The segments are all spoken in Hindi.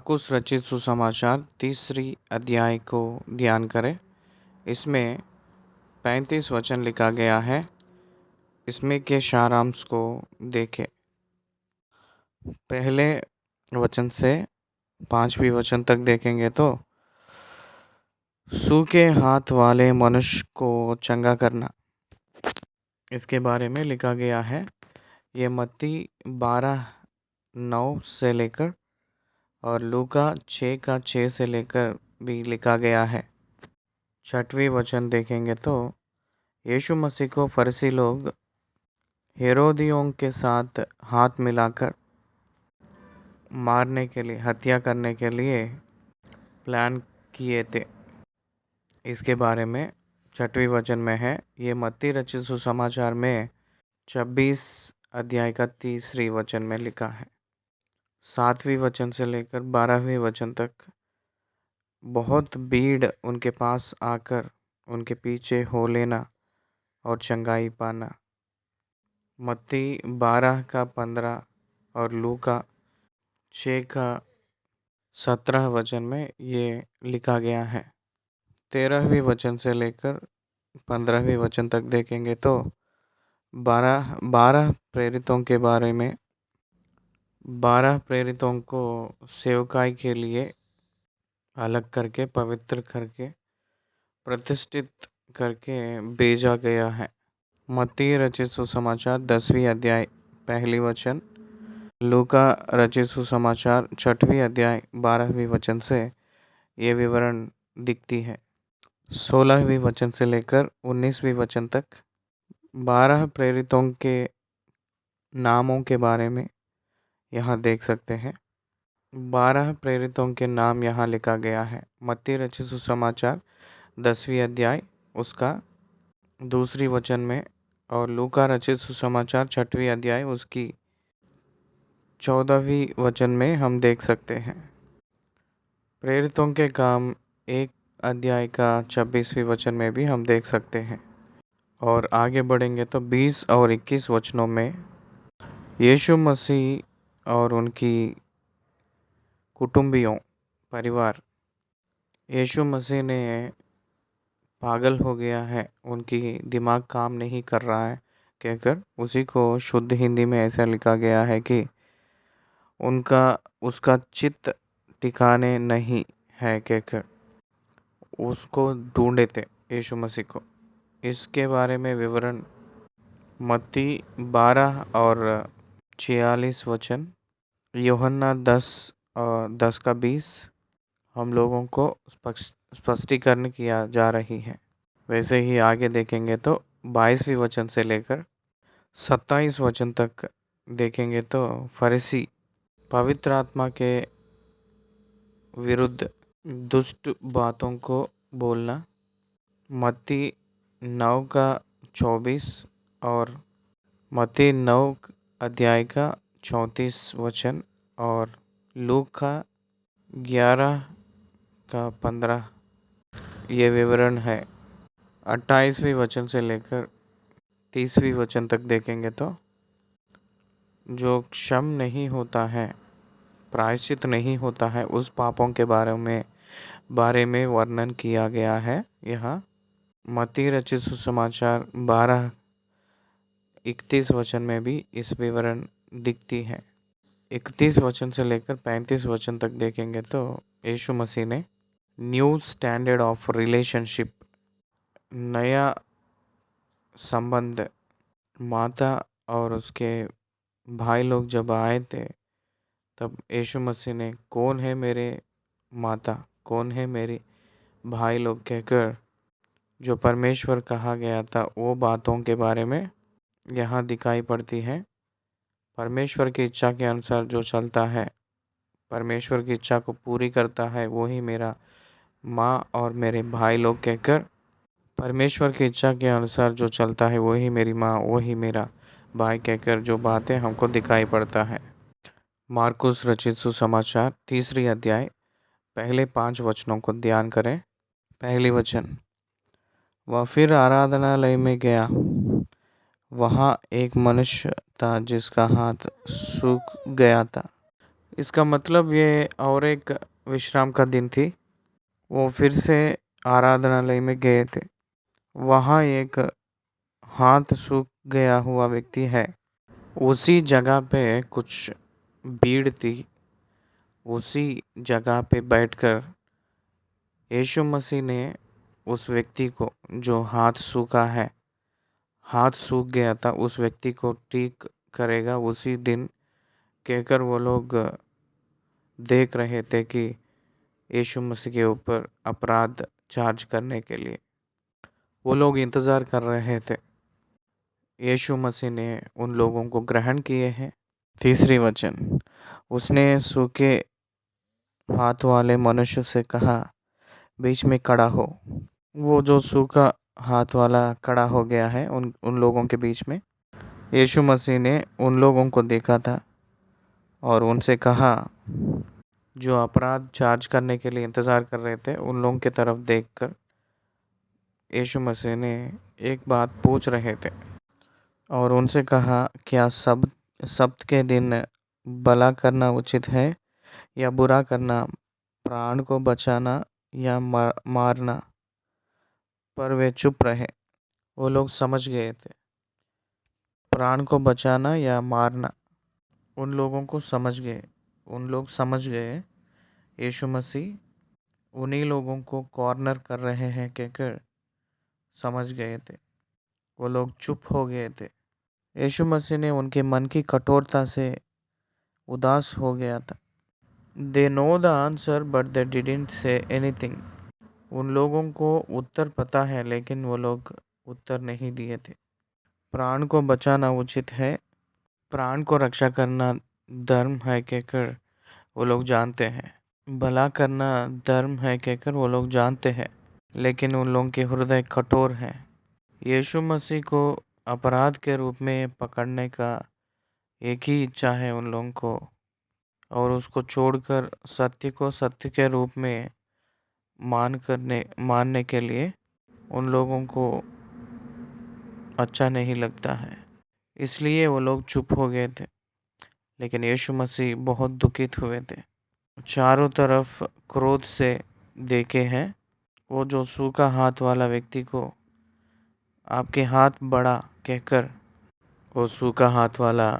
मार्कुस रचित सुसमाचार तीसरी अध्याय को ध्यान करें। इसमें 35 वचन लिखा गया है। इसमें के सारांश को देखें। पहले वचन से 5वीं वचन तक देखेंगे तो सूखे हाथ वाले मनुष्य को चंगा करना, इसके बारे में लिखा गया है। ये मत्ती 12:9 से लेकर और लूका 6:6 से लेकर भी लिखा गया है। 6वीं वचन देखेंगे तो यीशु मसीह को फरीसी लोग हेरोदियों के साथ हाथ मिलाकर मारने के लिए, हत्या करने के लिए प्लान किए थे। इसके बारे में 6वीं वचन में है। ये मत्ती रचित सुसमाचार में 26 अध्याय का 3री वचन में लिखा है। 7वीं वचन से लेकर 12वीं वचन तक बहुत भीड़ उनके पास आकर उनके पीछे हो लेना और चंगाई पाना। मत्ती 12:15 और लूका 6:17 वचन में ये लिखा गया है। 13वीं वचन से लेकर 15वीं वचन तक देखेंगे तो 12 प्रेरितों के बारे में, 12 प्रेरितों को सेवकाई के लिए अलग करके, पवित्र करके, प्रतिष्ठित करके भेजा गया है। मत्ती रचित सुसमाचार 10वीं अध्याय पहली वचन, लूका रचित सुसमाचार 6वीं अध्याय 12वीं वचन से ये विवरण दिखती है। 16वीं वचन से लेकर 19वीं वचन तक 12 प्रेरितों के नामों के बारे में यहाँ देख सकते हैं। 12 प्रेरितों के नाम यहाँ लिखा गया है। मत्ती रचित सुसमाचार 10वीं अध्याय उसका 2री वचन में और लूका रचित सुसमाचार 6वीं अध्याय उसकी 14वीं वचन में हम देख सकते हैं। प्रेरितों के काम 1 अध्याय का 26वीं वचन में भी हम देख सकते हैं। और आगे बढ़ेंगे तो 20 और 21 वचनों में यीशु मसीह और उनकी कुटुंबियों, परिवार, यीशु मसीह ने पागल हो गया है, उनकी दिमाग काम नहीं कर रहा है कहकर, उसी को शुद्ध हिंदी में ऐसा लिखा गया है कि उसका चित्त ठिकाने नहीं है कहकर उसको ढूंढे थे यीशु मसीह को। इसके बारे में विवरण मत्ती 12 और 46 वचन, यूहन्ना 10:10-20 हम लोगों को स्पष्टीकरण किया जा रही है। वैसे ही आगे देखेंगे तो 22वीं वचन से लेकर 27 वचन तक देखेंगे तो फरीसी पवित्र आत्मा के विरुद्ध दुष्ट बातों को बोलना। मत्ती 9:24 और मत्ती 9 अध्याय का 34 वचन और लूका 11:15 ये विवरण है। 28वीं वचन से लेकर 30वीं वचन तक देखेंगे तो जो क्षम नहीं होता है, प्रायश्चित नहीं होता है, उस पापों के बारे में वर्णन किया गया है। यहाँ मत्ती रचित सुसमाचार 12:31 वचन में भी इस विवरण दिखती है। 31 वचन से लेकर 35 वचन तक देखेंगे तो यीशु मसीह ने न्यू स्टैंडर्ड ऑफ रिलेशनशिप, नया संबंध, माता और उसके भाई लोग जब आए थे तब यीशु मसीह ने कौन है मेरे माता, कौन है मेरे भाई लोग कहकर जो परमेश्वर कहा गया था, वो बातों के बारे में यहाँ दिखाई पड़ती है। परमेश्वर की इच्छा के अनुसार जो चलता है, परमेश्वर की इच्छा को पूरी करता है, वही मेरा माँ और मेरे भाई लोग कहकर, परमेश्वर की इच्छा के अनुसार जो चलता है वही मेरी माँ, वही मेरा भाई कहकर जो बातें हमको दिखाई पड़ता है। मार्कुस रचित सुसमाचार 3री अध्याय पहले 5 वचनों को ध्यान करें। पहली वचन, वह फिर आराधनालय में गया। वहाँ एक मनुष्य था जिसका हाथ सूख गया था। इसका मतलब ये और एक विश्राम का दिन थी। वो फिर से आराधनालय में गए थे। वहाँ एक हाथ सूख गया हुआ व्यक्ति है। उसी जगह पे कुछ भीड़ थी। उसी जगह पे बैठकर यीशु मसीह ने उस व्यक्ति को जो हाथ सूख गया था उस व्यक्ति को ठीक करेगा उसी दिन कहकर वो लोग देख रहे थे कि यीशु मसीह के ऊपर अपराध चार्ज करने के लिए वो लोग इंतज़ार कर रहे थे। यीशु मसीह ने उन लोगों को ग्रहण किए हैं। तीसरी वचन, उसने सूखे हाथ वाले मनुष्य से कहा, बीच में खड़ा हो। वो जो सूखा हाथ वाला खड़ा हो गया है उन उन लोगों के बीच में। यीशु मसीह ने उन लोगों को देखा था और उनसे कहा, जो अपराध चार्ज करने के लिए इंतज़ार कर रहे थे उन लोगों की तरफ देखकर यीशु मसीह ने एक बात पूछ रहे थे और उनसे कहा, क्या सब्त के दिन भला करना उचित है या बुरा करना, प्राण को बचाना या मारना? पर वे चुप रहे। वो लोग समझ गए थे, प्राण को बचाना या मारना। उन लोगों को समझ गए। उन लोग समझ गए यीशु मसीह उन्हीं लोगों को कॉर्नर कर रहे हैं कहकर समझ गए थे। वो लोग चुप हो गए थे। यीशु मसीह ने उनके मन की कठोरता से उदास हो गया था। They know the answer but they didn't say anything. उन लोगों को उत्तर पता है लेकिन वो लोग उत्तर नहीं दिए थे। प्राण को बचाना उचित है, प्राण को रक्षा करना धर्म है कहकर वो लोग जानते हैं। भला करना धर्म है कहकर वो लोग जानते हैं, लेकिन उन लोगों के हृदय कठोर हैं। यीशु मसीह को अपराध के रूप में पकड़ने का एक ही इच्छा है उन लोगों को, और उसको छोड़कर सत्य को सत्य के रूप में मानने के लिए उन लोगों को अच्छा नहीं लगता है। इसलिए वो लोग चुप हो गए थे। लेकिन यीशु मसीह बहुत दुखित हुए थे। चारों तरफ क्रोध से देखे हैं। वो जो सूखा हाथ वाला व्यक्ति को आपके हाथ बढ़ा कहकर वो सूखा हाथ वाला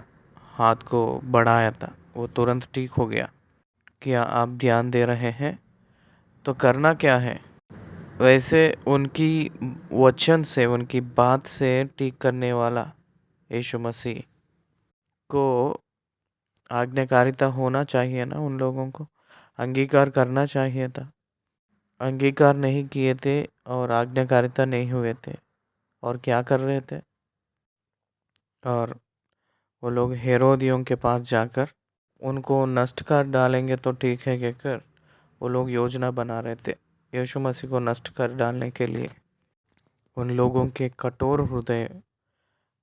हाथ को बढ़ाया था, वो तुरंत ठीक हो गया। क्या आप ध्यान दे रहे हैं? तो करना क्या है? वैसे उनकी वचन से, उनकी बात से ठीक करने वाला यीशु मसीह को आज्ञाकारिता होना चाहिए ना। उन लोगों को अंगीकार करना चाहिए था। अंगीकार नहीं किए थे और आज्ञाकारिता नहीं हुए थे और क्या कर रहे थे? और वो लोग हेरोदियों के पास जाकर उनको नष्ट कर डालेंगे तो ठीक है कहकर वो लोग योजना बना रहे थे यीशु मसीह को नष्ट कर डालने के लिए। उन लोगों के कठोर हृदय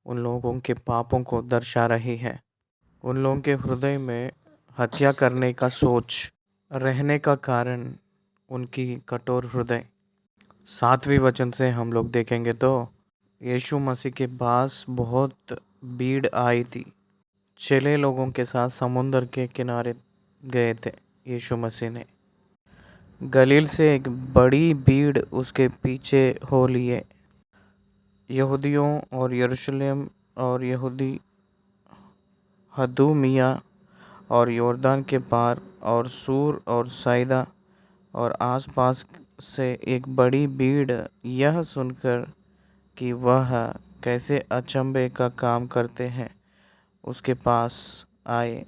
उन लोगों के पापों को दर्शा रही है। उन लोगों के हृदय में हत्या करने का सोच रहने का कारण उनकी कठोर हृदय। 7वें वचन से हम लोग देखेंगे तो यीशु मसीह के पास बहुत भीड़ आई थी। चेले लोगों के साथ समुद्र के किनारे गए थे। यीशु मसीह ने गलील से एक बड़ी भीड़ उसके पीछे हो लिए। यहूदियों और यरूशलेम और यहूदी हदूमिया और यॉर्दान के पार और सूर और सैदा और आसपास से एक बड़ी भीड़ यह सुनकर कि वह कैसे अचंभे का काम करते हैं उसके पास आए।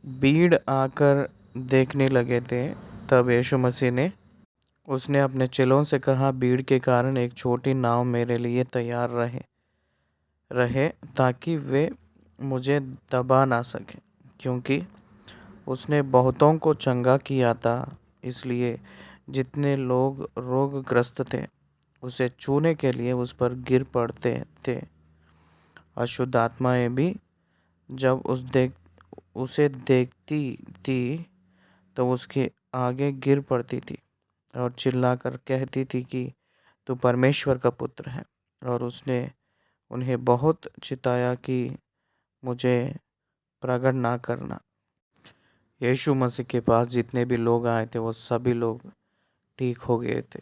भीड़ आकर देखने लगे थे। तब यीशु मसीह ने उसने अपने चेलों से कहा, भीड़ के कारण एक छोटी नाव मेरे लिए तैयार रहे ताकि वे मुझे दबा ना सके, क्योंकि उसने बहुतों को चंगा किया था। इसलिए जितने लोग रोगग्रस्त थे उसे छूने के लिए उस पर गिर पड़ते थे। अशुद्ध आत्माएं भी जब उसे देखती थी तो उसके आगे गिर पड़ती थी और चिल्लाकर कहती थी कि तू परमेश्वर का पुत्र है। और उसने उन्हें बहुत चिताया कि मुझे प्रकट ना करना। यीशु मसीह के पास जितने भी लोग आए थे वो सभी लोग ठीक हो गए थे।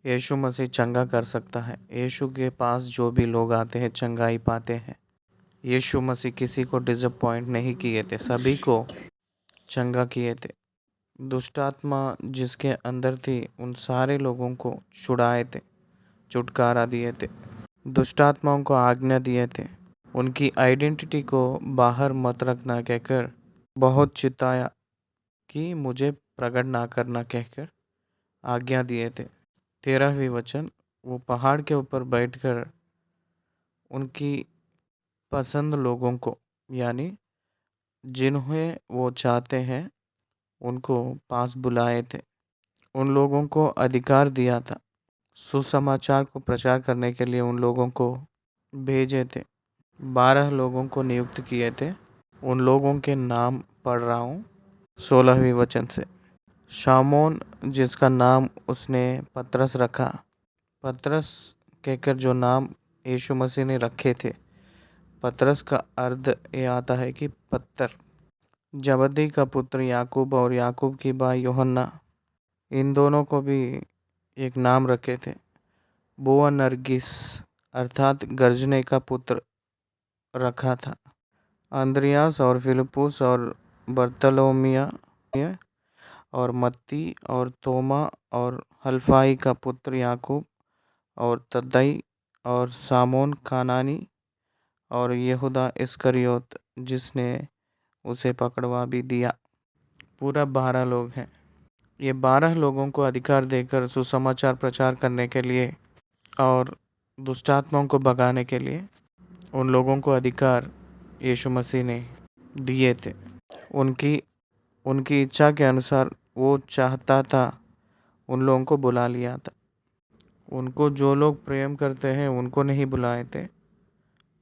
यीशु मसीह चंगा कर सकता है। यीशु के पास जो भी लोग आते हैं चंगाई पाते हैं। यीशु मसीह किसी को डिसअपॉइंट नहीं किए थे, सभी को चंगा किए थे। दुष्ट आत्मा जिसके अंदर थी उन सारे लोगों को छुड़ाए थे, छुटकारा दिए थे। दुष्ट आत्माओं को आज्ञा दिए थे, उनकी आइडेंटिटी को बाहर मत रखना कहकर बहुत चिताया कि मुझे प्रकट ना करना कहकर आज्ञा दिए थे। 13वीं वचन, वो पहाड़ के ऊपर बैठकर उनकी पसंद लोगों को यानी जिन्हें वो चाहते हैं उनको पास बुलाए थे। उन लोगों को अधिकार दिया था, सुसमाचार को प्रचार करने के लिए उन लोगों को भेजे थे। 12 लोगों को नियुक्त किए थे। उन लोगों के नाम पढ़ रहा हूँ 16वीं वचन से। शामोन जिसका नाम उसने पतरस रखा, पतरस कहकर जो नाम यीशु मसीह ने रखे थे, पतरस का अर्थ ये आता है कि पत्थर। जबदी का पुत्र याकूब और याकूब की भाई यूहन्ना, इन दोनों को भी एक नाम रखे थे, बोअनर्गिस अर्थात गर्जने का पुत्र रखा था। अंद्रियास और फिलिपुस और बर्तलोमिया और मत्ती और तोमा और हल्फाई का पुत्र याकूब और तद्दई और सामोन कानानी और यहूदा इस्करियोत जिसने उसे पकड़वा भी दिया। पूरा 12 लोग हैं। ये 12 लोगों को अधिकार देकर सुसमाचार प्रचार करने के लिए और दुष्टात्माओं को भगाने के लिए उन लोगों को अधिकार यीशु मसीह ने दिए थे। उनकी उनकी इच्छा के अनुसार वो चाहता था उन लोगों को बुला लिया था। उनको जो लोग प्रेम करते हैं उनको नहीं बुलाए थे,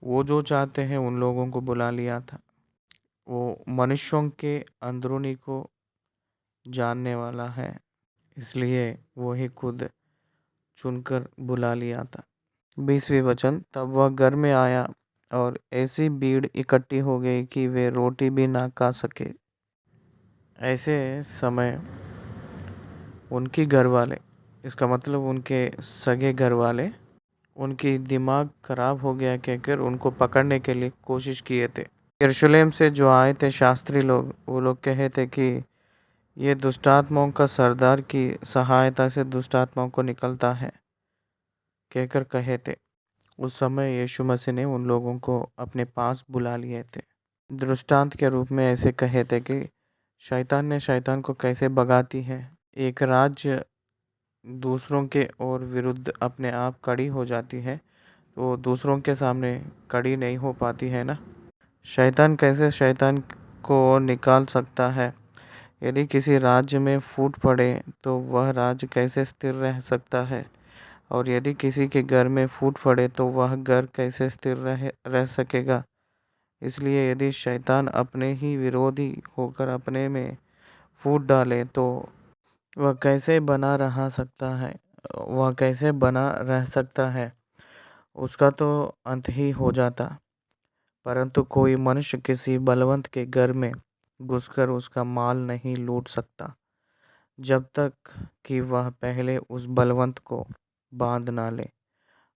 वो जो चाहते हैं उन लोगों को बुला लिया था। वो मनुष्यों के अंदरूनी को जानने वाला है, इसलिए वो ही खुद चुनकर बुला लिया था। 20वीं वचन, तब वह घर में आया और ऐसी भीड़ इकट्ठी हो गई कि वे रोटी भी ना खा सके। ऐसे समय उनकी घर वाले, इसका मतलब उनके सगे घर वाले, उनकी दिमाग खराब हो गया कहकर उनको पकड़ने के लिए कोशिश किए थे। यरूशलेम से जो आए थे शास्त्री लोग, वो लोग कहे थे कि ये दुष्टात्माओं का सरदार की सहायता से दुष्टात्माओं को निकलता है कहकर कहे थे। उस समय यीशु मसीह ने उन लोगों को अपने पास बुला लिए थे। दृष्टांत के रूप में ऐसे कहे थे कि शैतान ने शैतान को कैसे भगाती है। एक राज्य दूसरों के और विरुद्ध अपने आप कड़ी हो जाती है तो दूसरों के सामने कड़ी नहीं हो पाती है ना। शैतान कैसे शैतान को निकाल सकता है। यदि किसी राज्य में फूट पड़े तो वह राज्य कैसे स्थिर रह सकता है, और यदि किसी के घर में फूट पड़े तो वह घर कैसे स्थिर रह सकेगा। इसलिए यदि शैतान अपने ही विरोधी होकर अपने में फूट डाले तो वह कैसे बना रह सकता है, उसका तो अंत ही हो जाता। परंतु कोई मनुष्य किसी बलवंत के घर में घुसकर उसका माल नहीं लूट सकता जब तक कि वह पहले उस बलवंत को बांध ना ले,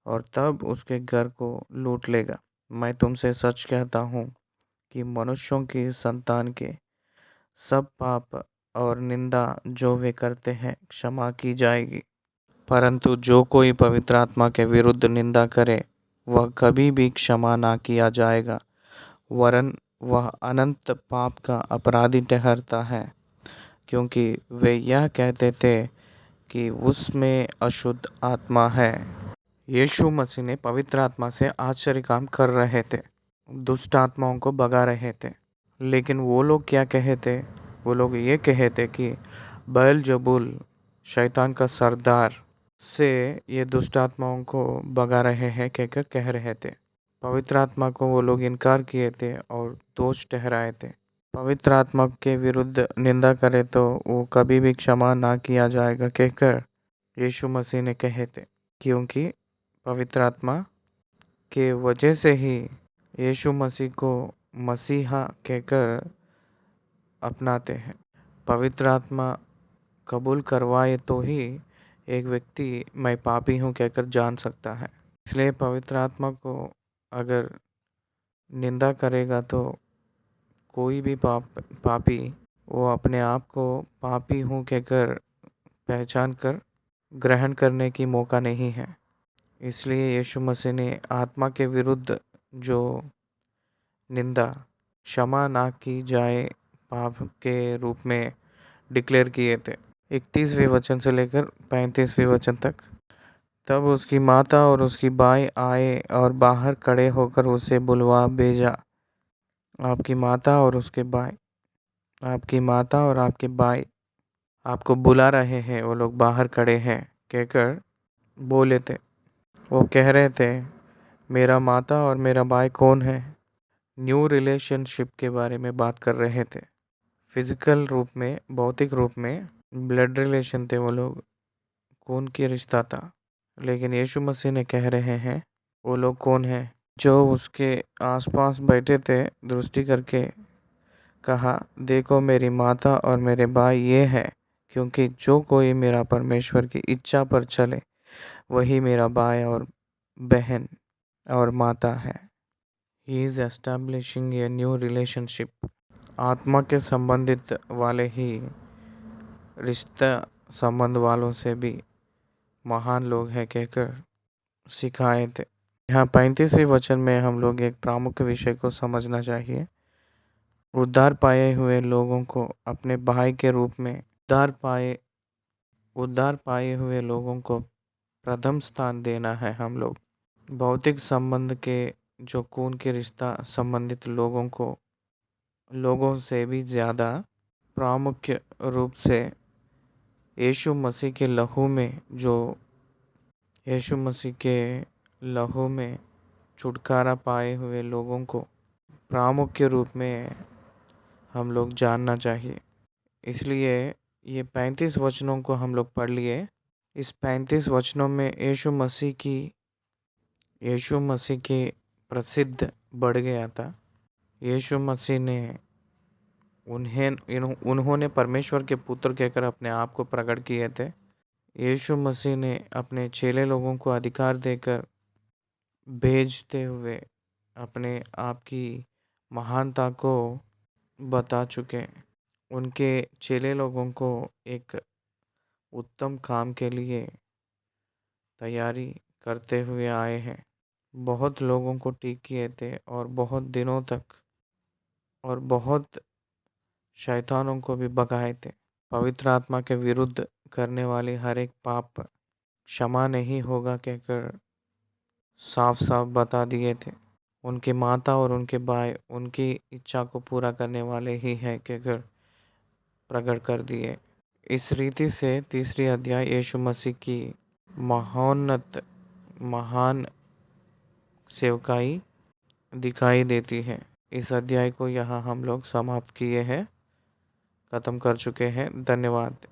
और तब उसके घर को लूट लेगा। मैं तुमसे सच कहता हूँ कि मनुष्यों की संतान के सब पाप और निंदा जो वे करते हैं क्षमा की जाएगी, परंतु जो कोई पवित्र आत्मा के विरुद्ध निंदा करे वह कभी भी क्षमा ना किया जाएगा, वरन वह अनंत पाप का अपराधी ठहरता है, क्योंकि वे यह कहते थे कि उसमें अशुद्ध आत्मा है। यीशु मसीह ने पवित्र आत्मा से आश्चर्य काम कर रहे थे, दुष्ट आत्माओं को भगा रहे थे। लेकिन वो लोग क्या कहे थे? वो लोग ये कहे थे कि बेएलजेबुल शैतान का सरदार से ये दुष्ट आत्माओं को भगा रहे हैं कहकर कह रहे थे। पवित्र आत्मा को वो लोग इनकार किए थे और दोष ठहराए थे। पवित्र आत्मा के विरुद्ध निंदा करे तो वो कभी भी क्षमा ना किया जाएगा कहकर यीशु मसीह ने कहे थे, क्योंकि पवित्र आत्मा के वजह से ही यीशु मसीह को मसीहा कहकर अपनाते हैं। पवित्र आत्मा कबूल करवाए तो ही एक व्यक्ति मैं पापी हूँ कहकर जान सकता है। इसलिए पवित्र आत्मा को अगर निंदा करेगा तो कोई भी पापी वो अपने आप को पापी हूँ कहकर पहचान कर ग्रहण करने की मौका नहीं है। इसलिए यीशु मसीह ने आत्मा के विरुद्ध जो निंदा क्षमा ना की जाए पाप के रूप में डिक्लेयर किए थे। 31वें वचन से लेकर 35वें वचन तक। तब उसकी माता और उसकी बाई आए और बाहर खड़े होकर उसे बुलवा भेजा। आपकी माता और उसके भाई, आपकी माता और आपके भाई आपको बुला रहे हैं, वो लोग बाहर खड़े हैं कहकर बोले थे। वो कह रहे थे मेरा माता और मेरा भाई कौन है। न्यू रिलेशनशिप के बारे में बात कर रहे थे। फिजिकल रूप में, भौतिक रूप में ब्लड रिलेशन थे वो लोग, खून की रिश्ता था। लेकिन यीशु मसीह ने कह रहे हैं वो लोग कौन है। जो उसके आसपास बैठे थे दृष्टि करके कहा, देखो मेरी माता और मेरे भाई ये है, क्योंकि जो कोई मेरा परमेश्वर की इच्छा पर चले वही मेरा भाई और बहन और माता है। He is establishing a new relationship. आत्मा के संबंधित वाले ही रिश्ता संबंध वालों से भी महान लोग हैं कहकर सिखाए थे। यहाँ 35वें वचन में हम लोग एक प्रमुख विषय को समझना चाहिए। उद्धार पाए हुए लोगों को अपने भाई के रूप में उद्धार पाए हुए लोगों को प्रथम स्थान देना है। हम लोग भौतिक संबंध के जो खून के रिश्ता संबंधित लोगों से भी ज़्यादा प्रामुख्य रूप से यीशु मसीह के लहू में छुटकारा पाए हुए लोगों को प्रामुख्य रूप में हम लोग जानना चाहिए। इसलिए ये 35 वचनों को हम लोग पढ़ लिए। इस 35 वचनों में यीशु मसीह की प्रसिद्ध बढ़ गया था। यीशु मसीह ने उन्होंने परमेश्वर के पुत्र कहकर अपने आप को प्रकट किए थे। यीशु मसीह ने अपने चेले लोगों को अधिकार देकर भेजते हुए अपने आप की महानता को बता चुके। उनके चेले लोगों को एक उत्तम काम के लिए तैयारी करते हुए आए हैं। बहुत लोगों को ठीक किए थे और बहुत दिनों तक और बहुत शैतानों को भी भगाए थे। पवित्र आत्मा के विरुद्ध करने वाली हर एक पाप क्षमा नहीं होगा कहकर साफ साफ बता दिए थे। उनकी माता और उनके भाई उनकी इच्छा को पूरा करने वाले ही हैं कहकर प्रकट कर दिए। इस रीति से तीसरी अध्याय यीशु मसीह की महान सेवकाई दिखाई देती है। इस अध्याय को यहाँ हम लोग समाप्त किए हैं, ख़त्म कर चुके हैं। धन्यवाद।